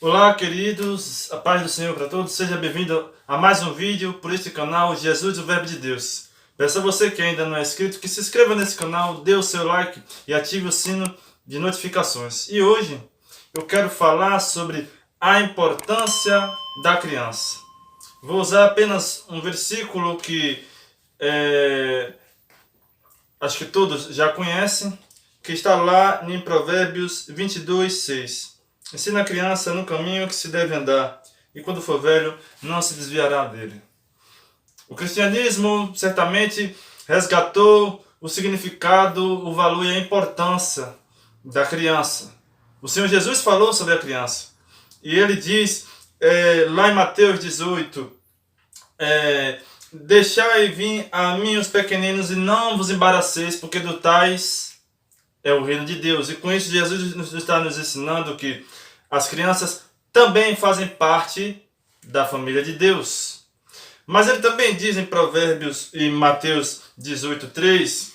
Olá, queridos, a paz do Senhor para todos, seja bem-vindo a mais um vídeo por este canal Jesus, o Verbo de Deus. Peço a você que ainda não é inscrito que se inscreva nesse canal, dê o seu like e ative o sino de notificações. E hoje eu quero falar sobre a importância da criança. Vou usar apenas um versículo que acho que todos já conhecem, que está lá em Provérbios 22:6. Ensina a criança no caminho que se deve andar, e quando for velho, não se desviará dele. O cristianismo certamente resgatou o significado, o valor e a importância da criança. O Senhor Jesus falou sobre a criança. E ele diz, lá em Mateus 18, deixai vir a mim os pequeninos e não vos embaraceis, porque do tais é o reino de Deus. E com isso Jesus está nos ensinando que as crianças também fazem parte da família de Deus. Mas ele também diz em Provérbios e Mateus 18:3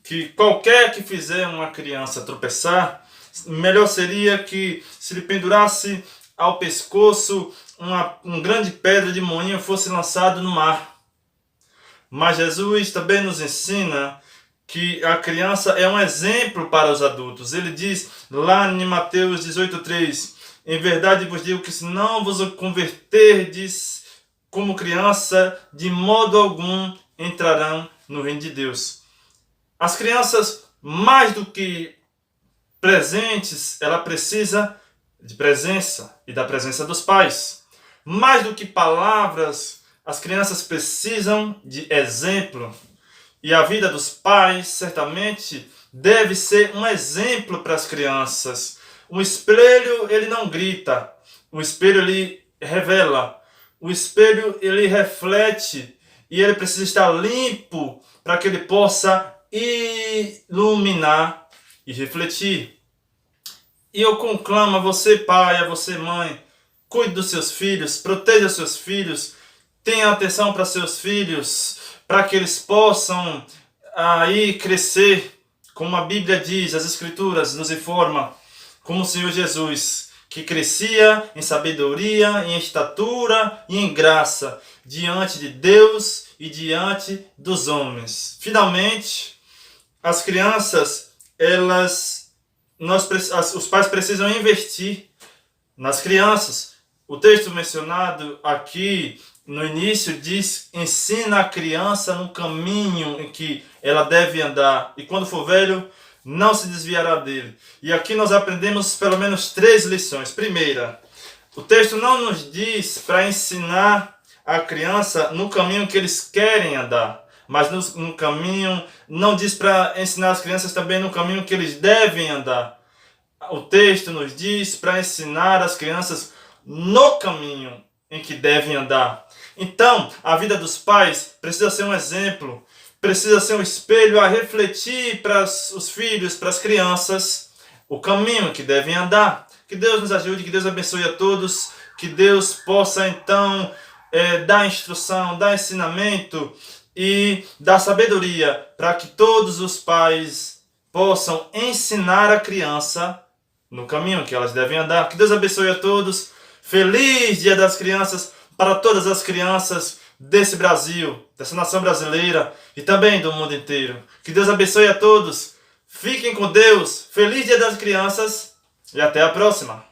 que qualquer que fizer uma criança tropeçar, melhor seria que se lhe pendurasse ao pescoço uma grande pedra de moinho fosse lançado no mar. Mas Jesus também nos ensina que a criança é um exemplo para os adultos. Ele diz lá em Mateus 18:3, em verdade vos digo que se não vos converterdes como criança, de modo algum entrarão no reino de Deus. As crianças, mais do que presentes, ela precisa de presença e da presença dos pais. Mais do que palavras, as crianças precisam de exemplo. E a vida dos pais, certamente, deve ser um exemplo para as crianças. O espelho, ele não grita. O espelho, ele revela. O espelho, ele reflete. E ele precisa estar limpo para que ele possa iluminar e refletir. E eu conclamo a você, pai, a você, mãe, cuide dos seus filhos, proteja seus filhos, tenha atenção para seus filhos, para que eles possam aí crescer, como a Bíblia diz, as Escrituras nos informam, como o Senhor Jesus, que crescia em sabedoria, em estatura e em graça, diante de Deus e diante dos homens. Finalmente, as crianças, os pais precisam investir nas crianças. O texto mencionado aqui no início diz, ensina a criança no caminho em que ela deve andar, e quando for velho, não se desviará dele. E aqui nós aprendemos pelo menos 3 lições. Primeira, o texto não nos diz para ensinar a criança no caminho que eles querem andar, mas no caminho, não diz para ensinar as crianças também no caminho que eles devem andar. O texto nos diz para ensinar as crianças no caminho em que devem andar. Então, a vida dos pais precisa ser um exemplo, precisa ser um espelho a refletir para os filhos, para as crianças, o caminho que devem andar. Que Deus nos ajude, que Deus abençoe a todos, que Deus possa então dar instrução, dar ensinamento e dar sabedoria para que todos os pais possam ensinar a criança no caminho que elas devem andar. Que Deus abençoe a todos. Feliz Dia das Crianças para todas as crianças desse Brasil, dessa nação brasileira e também do mundo inteiro. Que Deus abençoe a todos. Fiquem com Deus. Feliz Dia das Crianças e até a próxima.